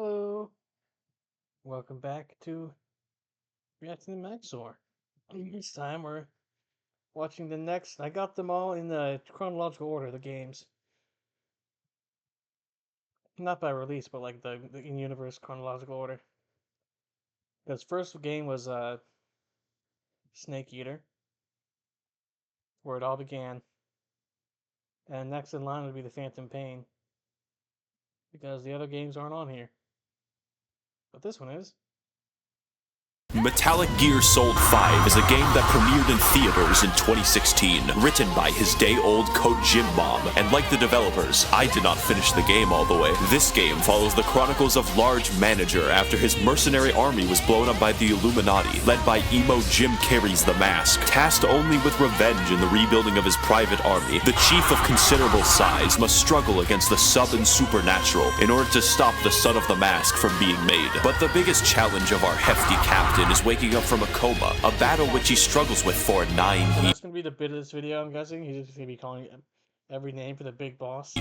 Hello, welcome back to reacting to Max0r. This time we're watching the next. I got them all in the chronological order. The games, not by release, but like the in-universe chronological order. Because first game was Snake Eater, where it all began, and next in line would be the Phantom Pain, because the other games aren't on here, but this one is. Metallic Gear Solid 5 is a game that premiered in theaters in 2016, written by his day-old Kojim mom, and like the developers, I did not finish the game all the way. This game follows the chronicles of Large Manager after his mercenary army was blown up by the Illuminati, led by emo Jim Carrey's The Mask. Tasked only with revenge in the rebuilding of his private army, the chief of considerable size must struggle against the sub and supernatural in order to stop the son of the Mask from being made. But the biggest challenge of our hefty captain is waking up from a coma, a battle which he struggles with for 9 years. That's gonna be the bit of this video, I'm guessing. He's just gonna be calling every name for the big boss.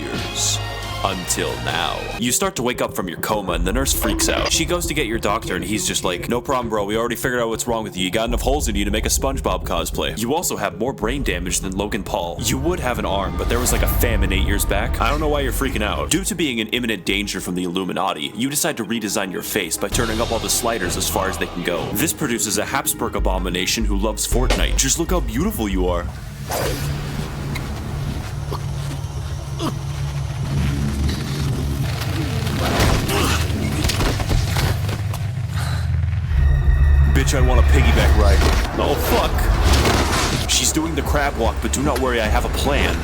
Until now. You start to wake up from your coma and the nurse freaks out. She goes to get your doctor and he's just like, "No problem, bro, we already figured out what's wrong with you. You got enough holes in you to make a SpongeBob cosplay." You also have more brain damage than Logan Paul. You would have an arm, but there was like a famine 8 years back. I don't know why you're freaking out. Due to being in imminent danger from the Illuminati, you decide to redesign your face by turning up all the sliders as far as they can go. This produces a Habsburg abomination who loves Fortnite. Just look how beautiful you are. Bitch, I want a piggyback ride. Oh, fuck. She's doing the crab walk, but do not worry, I have a plan.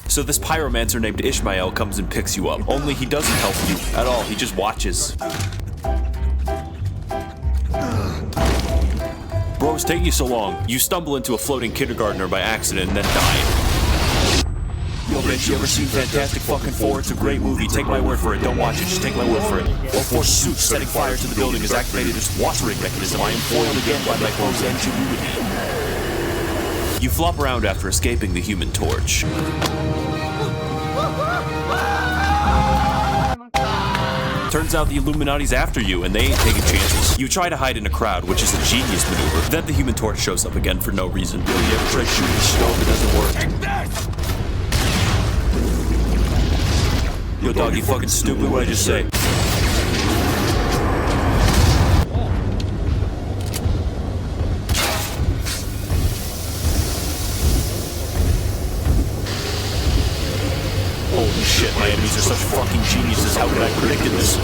So this pyromancer named Ishmael comes and picks you up. Only he doesn't help you at all, he just watches. Bro, it's taking you so long. You stumble into a floating kindergartner by accident and then die. Yo, bitch, you ever seen Fantastic fucking Four? It's a great movie. Take my word for it. Don't watch it. Just take my word for it. While Force Suit setting fire to the building has activated its watering mechanism, I am foiled again by my foe's ingenuity. You flop around after escaping the Human Torch. Turns out the Illuminati's after you, and they ain't taking chances. You try to hide in a crowd, which is a genius maneuver. Then the Human Torch shows up again for no reason. Yo, you ever try shooting stone that doesn't work? Yo, dog, you fucking stupid. What'd I just say? Holy shit, my enemies are such fucking geniuses. How could I have predicted this?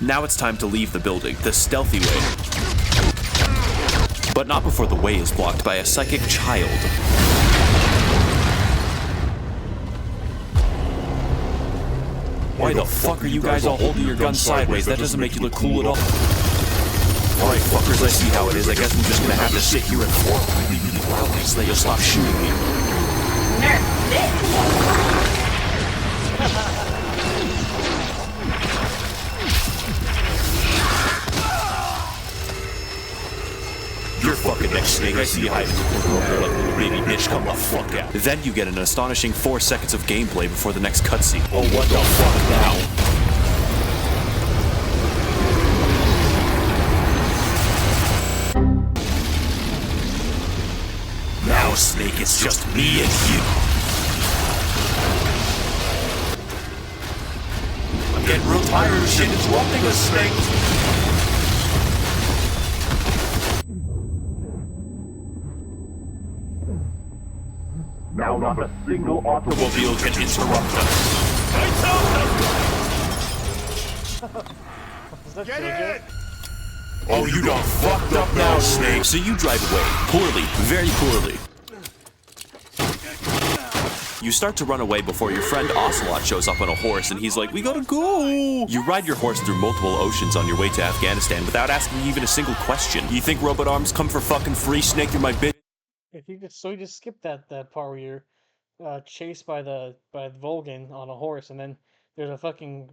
Now it's time to leave the building, the stealthy way. But not before the way is blocked by a psychic child. Why the fuck are you guys all holding your guns sideways? That doesn't make you look cool at all. Alright, fuckers, I see how it is. I guess I'm just gonna have to sit here and form really loudly so that you'll stop shooting me. You're fucking next, Snake. I see you hiding in the corner over there like a little baby bitch. Come the fuck out. Then you get an astonishing 4 seconds of gameplay before the next cutscene. Oh, what the fuck now? Now, Snake, it's just me and you. I'm getting real tired of shit interrupting us, Snake. Now not a single automobile can interrupt us. Get it! Oh, you done fucked up now, Snake. So you drive away. Poorly. Very poorly. You start to run away before your friend Ocelot shows up on a horse and he's like, "We gotta go!" You ride your horse through multiple oceans on your way to Afghanistan without asking even a single question. You think robot arms come for fucking free, Snake? You're my bitch. If you just skip that part where you're chased by the Volgan on a horse, and then there's a fucking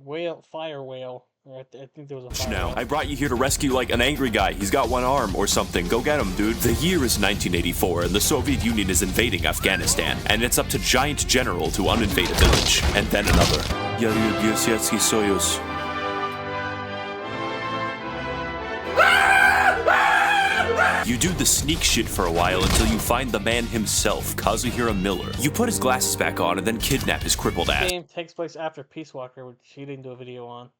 fire whale I think there was a fire. Now, I brought you here to rescue like an angry guy. He's got one arm or something. Go get him, dude. The year is 1984 and the Soviet Union is invading Afghanistan. And it's up to Giant General to uninvade a village. And then another. Soyuz. You do the sneak shit for a while until you find the man himself, Kazuhira Miller. You put his glasses back on and then kidnap his crippled ass. The game takes place after Peace Walker, which he didn't do a video on.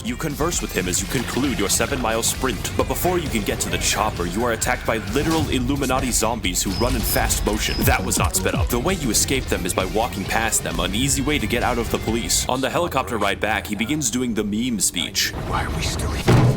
You converse with him as you conclude your 7-mile sprint, but before you can get to the chopper, you are attacked by literal Illuminati zombies who run in fast motion. That was not sped up. The way you escape them is by walking past them, an easy way to get out of the police. On the helicopter ride back, he begins doing the meme speech. Why are we still here?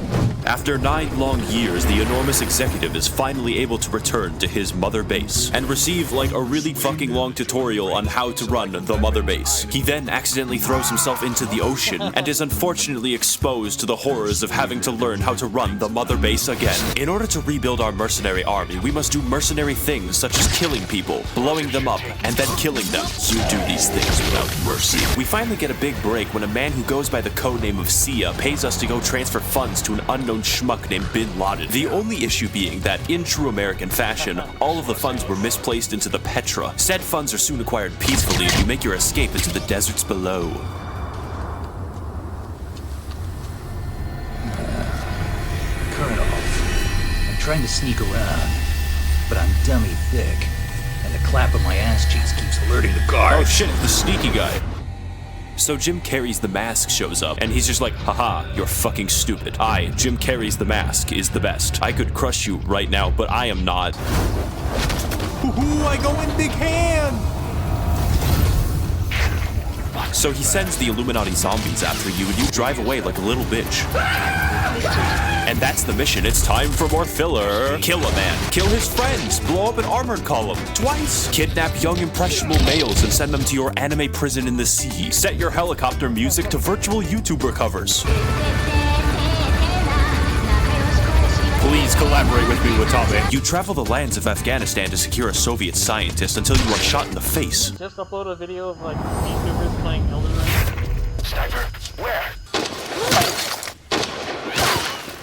After 9 long years, the enormous executive is finally able to return to his mother base and receive like a really fucking long tutorial on how to run the mother base. He then accidentally throws himself into the ocean and is unfortunately exposed to the horrors of having to learn how to run the mother base again. In order to rebuild our mercenary army, we must do mercenary things such as killing people, blowing them up, and then killing them. You do these things without mercy. We finally get a big break when a man who goes by the codename of Sia pays us to go transfer funds to an unknown schmuck named Bin Laden. The only issue being that, in true American fashion, all of the funds were misplaced into the Petra. Said funds are soon acquired peacefully if you make your escape into the deserts below. Colonel, I'm trying to sneak around, but I'm dummy thick, and the clap of my ass cheeks keeps alerting the guards. Oh shit, the sneaky guy. So Jim Carrey's The Mask shows up, and he's just like, haha, you're fucking stupid. I, Jim Carrey's The Mask, is the best. I could crush you right now, but I am not. Ooh, I go in big hand! So he sends the Illuminati zombies after you, and you drive away like a little bitch. And that's the mission. It's time for more filler. Kill a man. Kill his friends. Blow up an armored column. Twice. Kidnap young impressionable males and send them to your anime prison in the sea. Set your helicopter music to virtual YouTuber covers. Please collaborate with me, Watanabe. You travel the lands of Afghanistan to secure a Soviet scientist until you are shot in the face. Just upload a video of like vtubers playing Elden Ring. Sniper, where?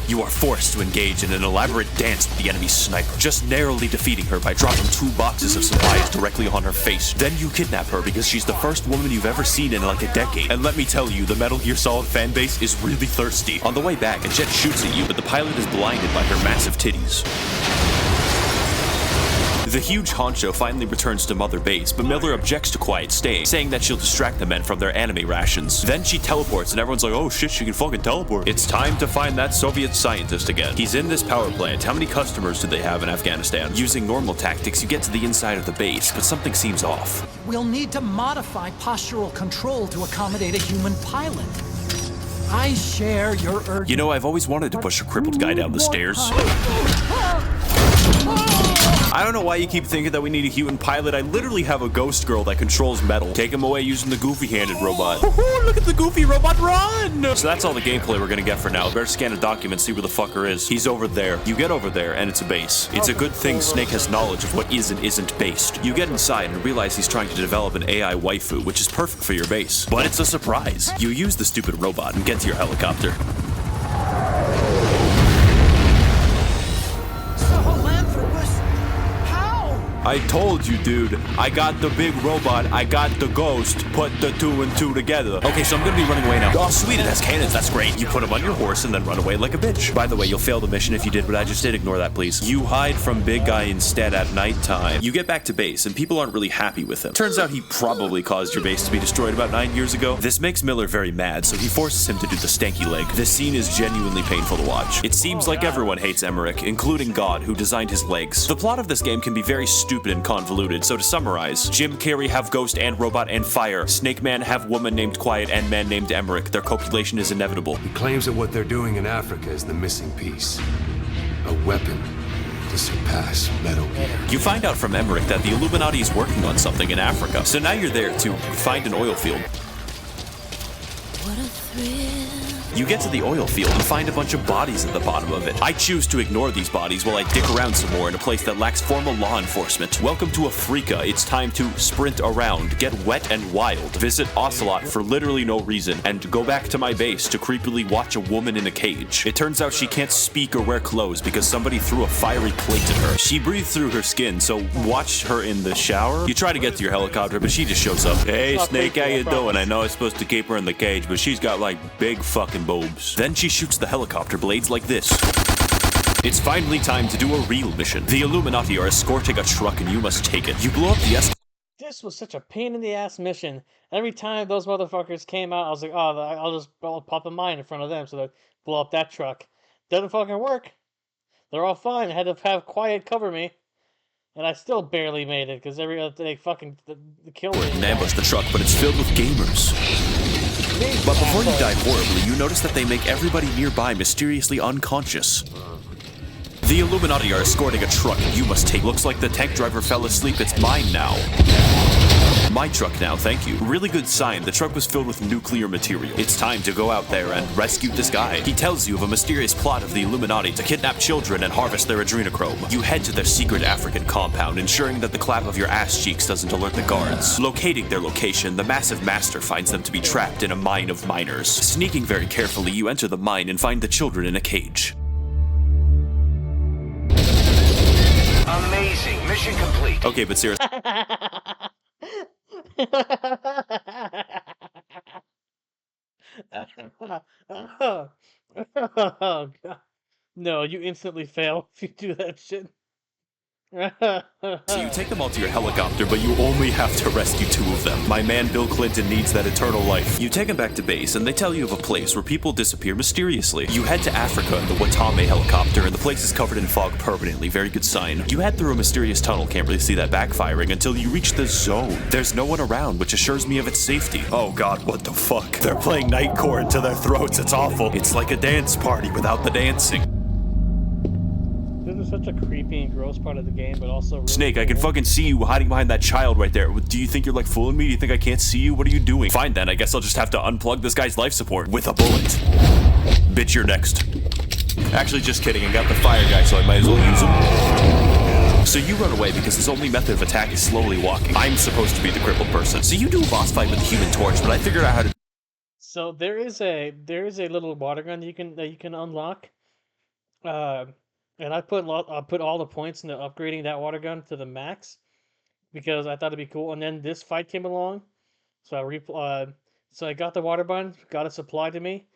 You are forced to engage in an elaborate dance with the enemy sniper, just narrowly defeating her by dropping 2 boxes of supplies directly on her face. Then you kidnap her because she's the first woman you've ever seen in like a decade. And let me tell you, the Metal Gear Solid fanbase is really thirsty. On the way back, a jet shoots at you, but the pilot is blinded by her massive titties. The huge honcho finally returns to Mother Base, but Miller objects to quiet staying, saying that she'll distract the men from their anime rations. Then she teleports and everyone's like, oh shit, she can fucking teleport. It's time to find that Soviet scientist again. He's in this power plant. How many customers do they have in Afghanistan? Using normal tactics, you get to the inside of the base, but something seems off. We'll need to modify postural control to accommodate a human pilot. I share your urge. You know, I've always wanted to push a crippled guy down the stairs. I don't know why you keep thinking that we need a human pilot. I literally have a ghost girl that controls metal. Take him away using the goofy-handed robot. Look at the goofy robot run! So that's all the gameplay we're gonna get for now. Better scan a document, see where the fucker is. He's over there. You get over there, and it's a base. It's a good thing Snake has knowledge of what is and isn't based. You get inside and realize he's trying to develop an AI waifu, which is perfect for your base. But it's a surprise. You use the stupid robot and get to your helicopter. I told you, dude. I got the big robot, I got the ghost. Put the 2 and 2 together. Okay, so I'm gonna be running away now. Oh, sweet, it has cannons, that's great. You put them on your horse and then run away like a bitch. By the way, you'll fail the mission if you did what I just did. Ignore that, please. You hide from big guy instead at nighttime. You get back to base, and people aren't really happy with him. Turns out he probably caused your base to be destroyed about 9 years ago. This makes Miller very mad, so he forces him to do the stanky leg. This scene is genuinely painful to watch. It seems like everyone hates Emmerich, including God, who designed his legs. The plot of this game can be very stupid and convoluted, so to summarize, Jim Carrey have ghost and robot and fire. Snake Man have woman named Quiet and man named Emmerich. Their copulation is inevitable. He claims that what they're doing in Africa is the missing piece. A weapon to surpass Metal Gear. You find out from Emmerich that the Illuminati is working on something in Africa, so now you're there to find an oil field. What if You get to the oil field and find a bunch of bodies at the bottom of it. I choose to ignore these bodies while I dick around some more in a place that lacks formal law enforcement. Welcome to Africa. It's time to sprint around, get wet and wild, visit Ocelot for literally no reason, and go back to my base to creepily watch a woman in a cage. It turns out she can't speak or wear clothes because somebody threw a fiery plate at her. She breathes through her skin, so watch her in the shower. You try to get to your helicopter, but she just shows up. Hey, Snake, how you doing? I know I'm supposed to keep her in the cage, but she's got like big fucking boobs. Then she shoots the helicopter blades like this. It's finally time to do a real mission. The Illuminati are escorting a truck and you must take it. You blow up the This was such a pain in the ass mission. Every time those motherfuckers came out, I was like, oh, I'll pop a mine in front of them so they blow up that truck. Doesn't fucking work. They're all fine. I had to have Quiet cover me. And I still barely made it because every other they fucking killed me. and ambush the truck, but it's filled with gamers. But before you die horribly, you notice that they make everybody nearby mysteriously unconscious. The Illuminati are escorting a truck and you must take. Looks like the tank driver fell asleep. It's mine now. My truck now, thank you. Really good sign. The truck was filled with nuclear material. It's time to go out there and rescue this guy. He tells you of a mysterious plot of the Illuminati to kidnap children and harvest their adrenochrome. You head to their secret African compound, ensuring that the clap of your ass cheeks doesn't alert the guards. Locating their location, the massive master finds them to be trapped in a mine of miners. Sneaking very carefully, you enter the mine and find the children in a cage. Amazing. Mission complete. Okay, but seriously. Oh, God. No, you instantly fail if you do that shit. So you take them all to your helicopter, but you only have to rescue 2 of them. My man Bill Clinton needs that eternal life. You take them back to base, and they tell you of a place where people disappear mysteriously. You head to Africa in the Watame helicopter, and the place is covered in fog permanently. Very good sign. You head through a mysterious tunnel, can't really see that backfiring, until you reach the zone. There's no one around, which assures me of its safety. Oh god, what the fuck? They're playing Nightcore into their throats, it's awful. It's like a dance party without the dancing. This is such a creepy and gross part of the game, but also really Snake, I can cool. fucking see you hiding behind that child right there. Do you think you're like fooling me? Do you think I can't see you? What are you doing? Fine then, I guess I'll just have to unplug this guy's life support with a bullet. Bitch, you're next. Actually, just kidding. I got the fire guy, so I might as well use him. So you run away because his only method of attack is slowly walking. I'm supposed to be the crippled person. So you do a boss fight with the Human Torch, but I figured out how to. So there is a little water gun that you can unlock. And I put all the points into upgrading that water gun to the max because I thought it'd be cool. And then this fight came along, so I got the water gun, got it supplied to me.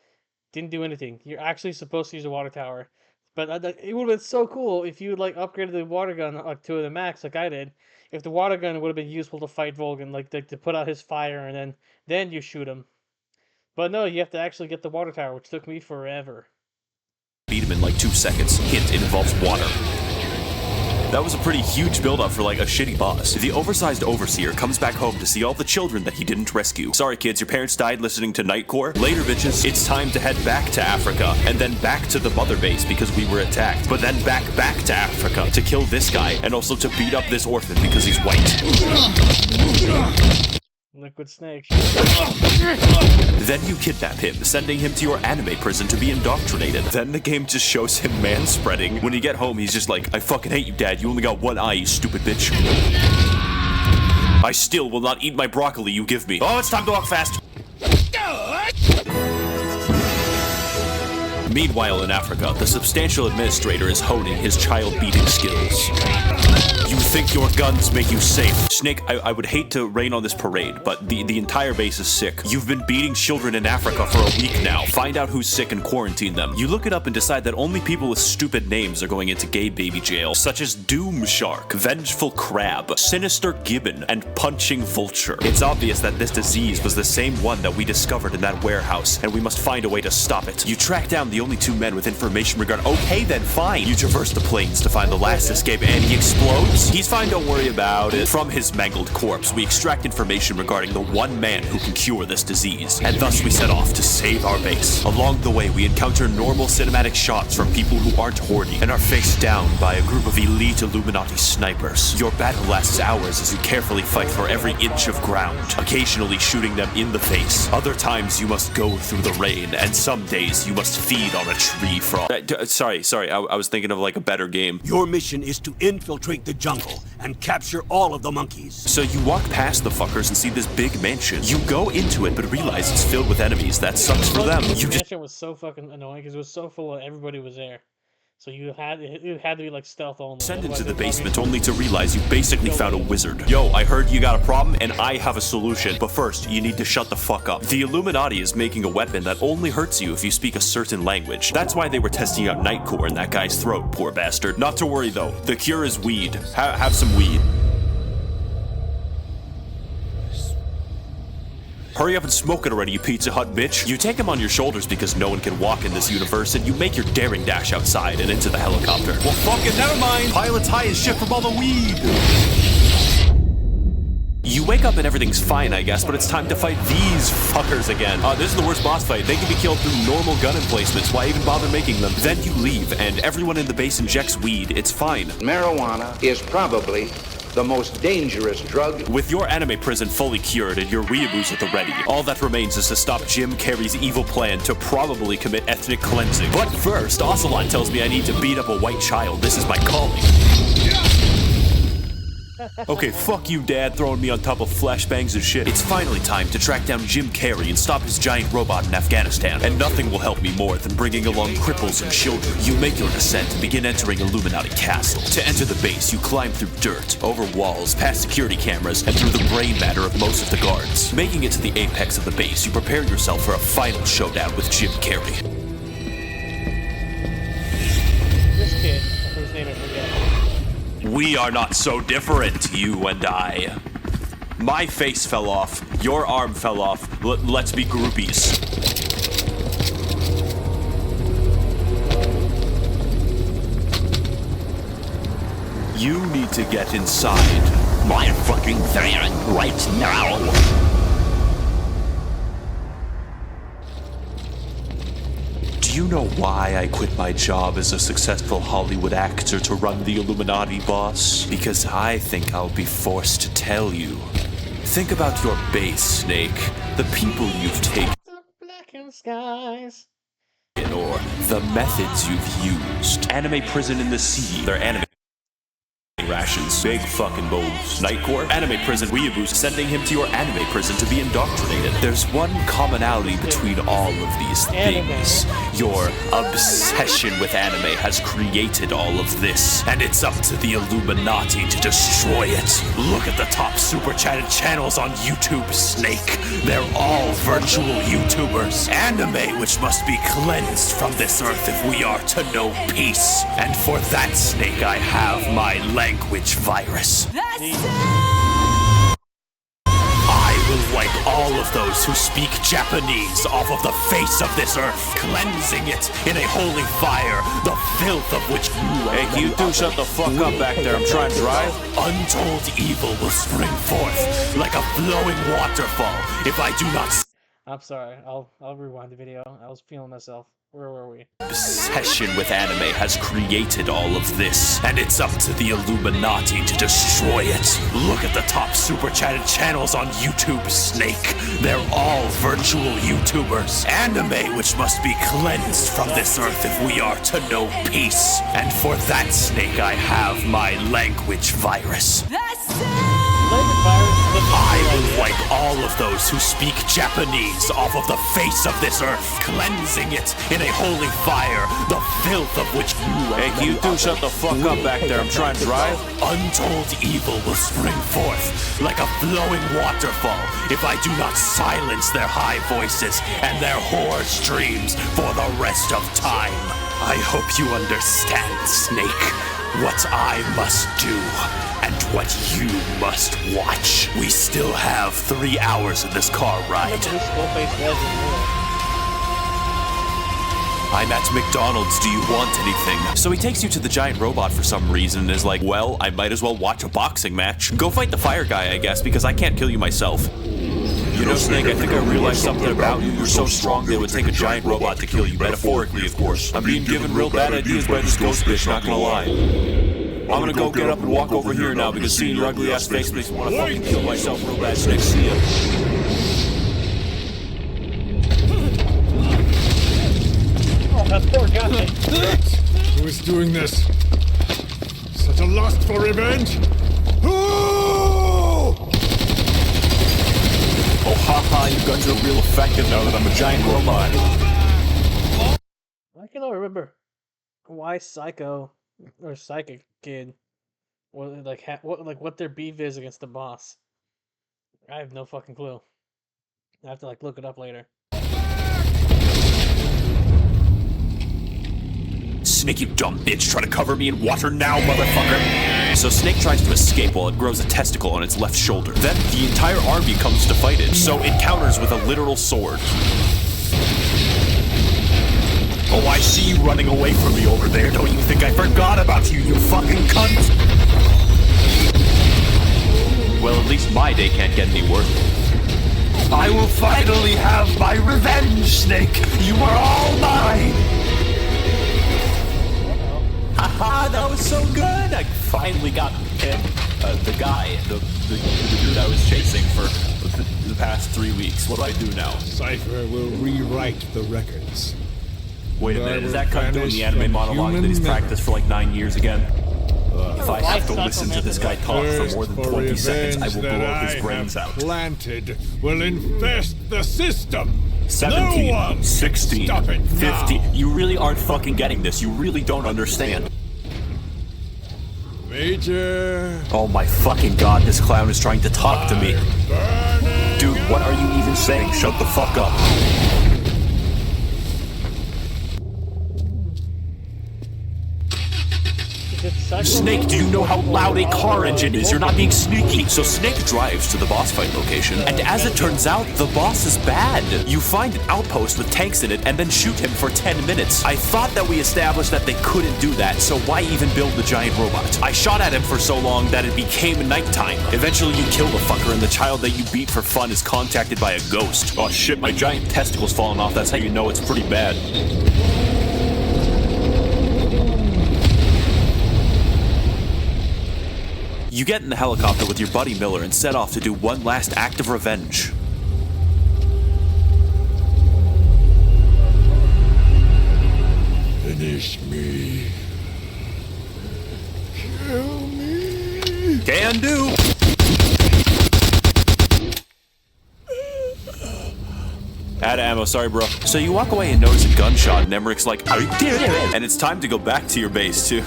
Didn't do anything. You're actually supposed to use a water tower, but it would have been so cool if you like upgraded the water gun to the max like I did. If the water gun would have been useful to fight Volgan, like to put out his fire, and then you shoot him. But no, you have to actually get the water tower, which took me forever. Beat him in like 2 seconds. Hint, it involves water. That was a pretty huge build-up for like a shitty boss. The oversized overseer comes back home to see all the children that he didn't rescue. Sorry kids, your parents died listening to Nightcore. Later bitches, it's time to head back to Africa, and then back to the mother base because we were attacked. But then back to Africa to kill this guy, and also to beat up this orphan because he's white. Liquid Snake. Then you kidnap him, sending him to your anime prison to be indoctrinated. Then the game just shows him manspreading. When you get home, he's just like, I fucking hate you, Dad. You only got one eye, you stupid bitch. I still will not eat my broccoli you give me. Oh, it's time to walk fast. Meanwhile, in Africa, the substantial administrator is honing his child-beating skills. You think your guns make you safe. Snake, I would hate to rain on this parade, but the entire base is sick. You've been beating children in Africa for a week now. Find out who's sick and quarantine them. You look it up and decide that only people with stupid names are going into gay baby jail, such as Doom Shark, Vengeful Crab, Sinister Gibbon, and Punching Vulture. It's obvious that this disease was the same one that we discovered in that warehouse, and we must find a way to stop it. You track down the only 2 men with information regarding— Okay then, fine. You traverse the plains to find the last escape, and he explodes. vtubers. He's fine, don't worry about it. From his mangled corpse, we extract information regarding the one man who can cure this disease, and thus we set off to save our base. Along the way, we encounter normal cinematic shots from people who aren't horny and are faced down by a group of elite Illuminati snipers. Your battle lasts hours as you carefully fight for every inch of ground, occasionally shooting them in the face. Other times you must go through the rain, and some days you must feed on a tree frog. Sorry, I was thinking of like a better game. Your mission is to infiltrate the jungle and capture all of the monkeys. So you walk past the fuckers and see this big mansion. You go into it, but realize it's filled with enemies. That sucks for them. The mansion was so fucking annoying because it was so full of everybody was there. So it had to be like stealth only. Send into the basement only to realize you basically found a wizard. Yo, I heard you got a problem and I have a solution. But first, you need to shut the fuck up. The Illuminati is making a weapon that only hurts you if you speak a certain language. That's why they were testing out Nightcore in that guy's throat, poor bastard. Not to worry though, the cure is weed. Have some weed. Hurry up and smoke it already, you Pizza Hut bitch. You take him on your shoulders because no one can walk in this universe, and you make your daring dash outside and into the helicopter. Well, fuck it, never mind. Pilot's high as shit from all the weed. You wake up and everything's fine, I guess, but it's time to fight these fuckers again. This is the worst boss fight. They can be killed through normal gun emplacements. Why even bother making them? Then you leave, and everyone in the base injects weed. It's fine. Marijuana is probably the most dangerous drug. With your anime prison fully cured and your weeaboos at the ready, all that remains is to stop Jim Carrey's evil plan to probably commit ethnic cleansing. But first, Ocelot tells me I need to beat up a white child. This is my calling. Okay, fuck you, Dad, throwing me on top of flashbangs and shit. It's finally time to track down Jim Carrey and stop his giant robot in Afghanistan. And nothing will help me more than bringing along cripples and children. You make your descent and begin entering Illuminati Castle. To enter the base, you climb through dirt, over walls, past security cameras, and through the brain matter of most of the guards. Making it to the apex of the base, you prepare yourself for a final showdown with Jim Carrey. This kid, whose name I forget. We are not so different, you and I. My face fell off, your arm fell off, let's be groupies. You need to get inside. My fucking there right now. Do you know why I quit my job as a successful Hollywood actor to run the Illuminati, boss? Because I think I'll be forced to tell you. Think about your base, Snake. The people you've taken. The blackened skies. Or the methods you've used. Anime prison in the sea. They're anime rations. Big fucking boobs. Nightcore. Anime prison weeaboos sending him to your anime prison to be indoctrinated. There's one commonality between all of these things. Your obsession with anime has created all of this, and it's up to the Illuminati to destroy it. Look at the top super chatted channels on YouTube, Snake. They're all virtual YouTubers. Anime which must be cleansed from this earth if we are to know peace. And for that, Snake, I have my language virus. I will wipe all of those who speak Japanese off of the face of this earth, cleansing it in a holy fire, the filth of which you Hey, can you two shut the fuck up back there? I'm trying to drive. Untold evil will spring forth like a flowing waterfall if I do not. I'm sorry. I'll rewind the video. I was feeling myself. Where were we? Obsession with anime has created all of this, and it's up to the Illuminati to destroy it. Look at the top super chatted channels on YouTube, Snake. They're all virtual YouTubers. Anime which must be cleansed from this earth if we are to know peace. And for that, Snake, I have my language virus. I will wipe all of those who speak Japanese off of the face of this earth, cleansing it in a holy fire, the filth of which you Hey, can you two shut the fuck up back there? I'm trying to drive. Untold evil will spring forth like a flowing waterfall if I do not silence their high voices and their whore streams for the rest of time. I hope you understand, Snake, what I must do. And what you must watch. We still have 3 hours of this car ride. I'm at McDonald's, do you want anything? So he takes you to the giant robot for some reason and is like, well, I might as well watch a boxing match. Go fight the fire guy, I guess, because I can't kill you myself. You know, Snake, I think I realized something about you. You're so strong that it would take a giant robot to kill you, metaphorically, of course. I'm being given real bad ideas by this ghost bitch, not gonna lie. I'm gonna go get up and walk over here now because seeing your ugly ass face makes me wanna fucking kill myself real bad, Snake. See ya. That poor guy. Who is doing this? Such a lust for revenge? Oh, haha, you guns are real effective now that I'm a giant robot. I cannot remember why Psycho or Psychic Kid was like what their beef is against the boss. I have no fucking clue. I have to like look it up later. Snake, you dumb bitch, try to cover me in water now, motherfucker! So Snake tries to escape while it grows a testicle on its left shoulder. Then the entire army comes to fight it, so it counters with a literal sword. Oh, I see you running away from me over there. Don't you think I forgot about you, you fucking cunt? Well, at least my day can't get any worse. I will finally have my revenge, Snake! You are all mine! Haha, that was so good! I finally got him, the guy, the dude I was chasing for the past 3 weeks. What do I do now? Cypher will rewrite the records. Wait a minute, is that cunt doing the anime monologue that he's practiced for like 9 years again? If I have to listen to this guy talk for more than 20 seconds, I will blow his brains out. Planted will infest the system. 17, No 16, stop it 50. now. You really aren't fucking getting this. You really don't understand. Major. Oh my fucking god, this clown is trying to talk to me. Dude, what are you even saying? Shut the fuck up. Snake, do you know how loud a car engine is? You're not being sneaky. So Snake drives to the boss fight location, and as it turns out, the boss is bad. You find an outpost with tanks in it, and then shoot him for 10 minutes. I thought that we established that they couldn't do that, so why even build the giant robot? I shot at him for so long that it became nighttime. Eventually you kill the fucker, and the child that you beat for fun is contacted by a ghost. Oh shit, my giant testicle's falling off. That's how you know it's pretty bad. You get in the helicopter with your buddy Miller and set off to do one last act of revenge. Finish me. Kill me. Can do! Out of ammo, sorry bro. So you walk away and notice a gunshot and Emmerich's like, I did it! And it's time to go back to your base to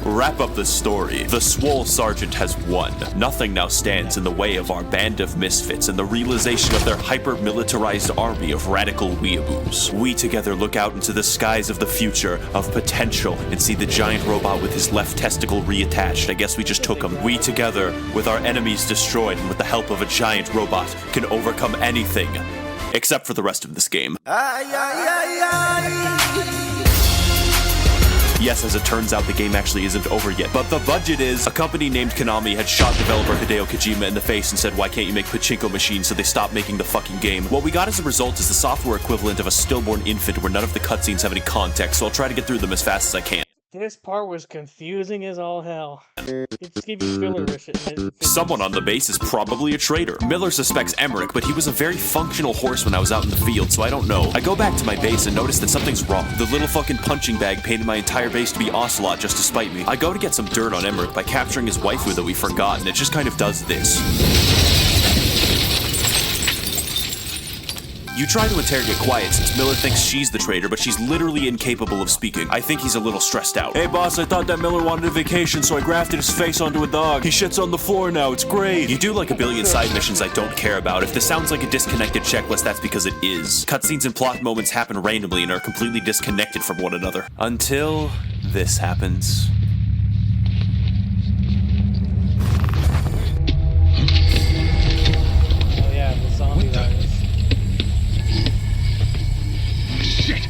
wrap up the story. The swole sergeant has won. Nothing now stands in the way of our band of misfits and the realization of their hyper-militarized army of radical weeaboos. We together look out into the skies of the future, of potential, and see the giant robot with his left testicle reattached. I guess we just took him. We together, with our enemies destroyed and with the help of a giant robot, can overcome anything. Except for the rest of this game. Yes, as it turns out, the game actually isn't over yet. But the budget is, a company named Konami had shot developer Hideo Kojima in the face and said, why can't you make pachinko machines? So they stopped making the fucking game. What we got as a result is the software equivalent of a stillborn infant where none of the cutscenes have any context, so I'll try to get through them as fast as I can. This part was confusing as all hell. It just gave you filler shit. Someone on the base is probably a traitor. Miller suspects Emmerich, but he was a very functional horse when I was out in the field, so I don't know. I go back to my base and notice that something's wrong. The little fucking punching bag painted my entire base to be Ocelot just to spite me. I go to get some dirt on Emmerich by capturing his waifu that we forgot, and it just kind of does this. You try to interrogate Quiet since Miller thinks she's the traitor, but she's literally incapable of speaking. I think he's a little stressed out. Hey boss, I thought that Miller wanted a vacation, so I grafted his face onto a dog. He shits on the floor now, it's great. You do like a billion side missions I don't care about. If this sounds like a disconnected checklist, that's because it is. Cutscenes and plot moments happen randomly and are completely disconnected from one another. Until this happens. Oh yeah, the zombie virus. Shit!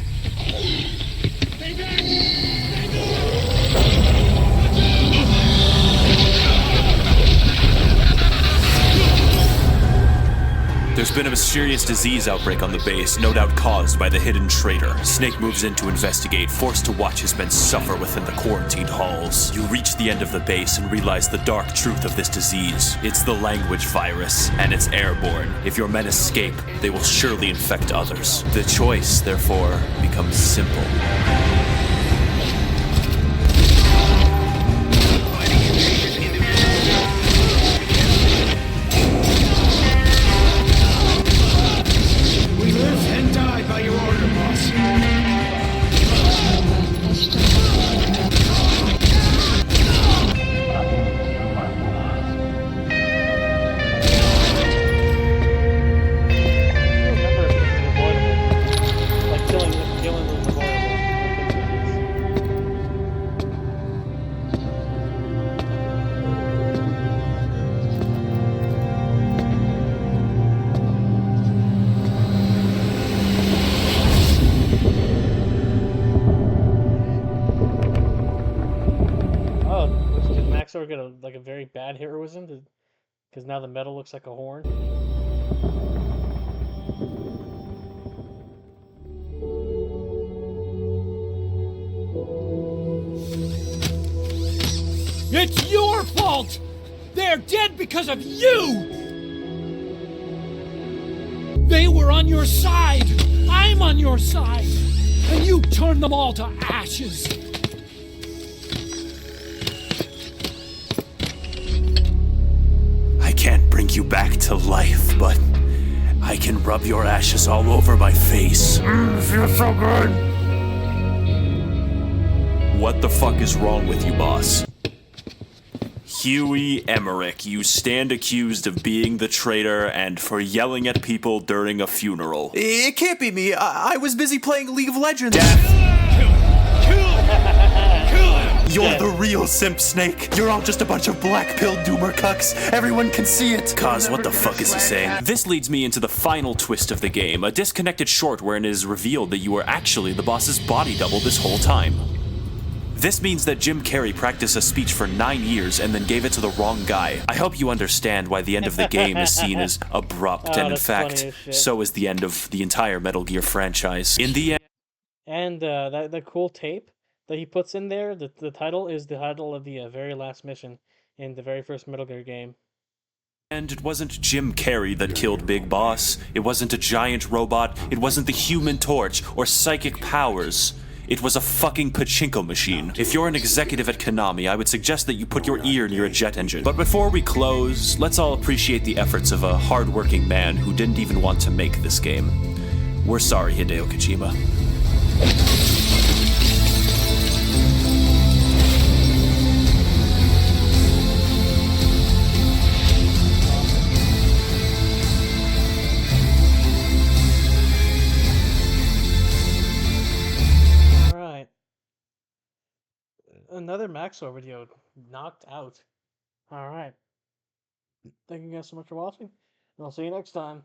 There's been a mysterious disease outbreak on the base, no doubt caused by the hidden traitor. Snake moves in to investigate, forced to watch his men suffer within the quarantined halls. You reach the end of the base and realize the dark truth of this disease. It's the language virus, and it's airborne. If your men escape, they will surely infect others. The choice, therefore, becomes simple. We live and die by your order, boss. Did Max0r get a very bad heroism? Because now the metal looks like a horn. It's your fault! They're dead because of you! They were on your side! I'm on your side! And you turned them all to ashes! I can't bring you back to life, but I can rub your ashes all over my face. Feels so good. What the fuck is wrong with you, boss? Huey Emmerich, you stand accused of being the traitor and for yelling at people during a funeral. It can't be me. I was busy playing League of Legends. You're the real simp, Snake. You're all just a bunch of black-pilled doomer cucks. Everyone can see it. Cause, what the fuck is he saying? This leads me into the final twist of the game, a disconnected short wherein it is revealed that you were actually the boss's body double this whole time. This means that Jim Carrey practiced a speech for 9 years and then gave it to the wrong guy. I hope you understand why the end of the game is seen as abrupt, and in fact, so is the end of the entire Metal Gear franchise. In the end... And that cool tape that he puts in there, the title is the title of the very last mission in the very first Metal Gear game. And it wasn't Jim Carrey that killed Big Boss. It wasn't a giant robot. It wasn't the Human Torch or psychic powers. It was a fucking pachinko machine. If you're an executive at Konami, I would suggest that you put your ear near a jet engine. But before we close, let's all appreciate the efforts of a hard-working man who didn't even want to make this game. We're sorry, Hideo Kojima. Another Max0r video knocked out. Alright. Thank you guys so much for watching, and I'll see you next time.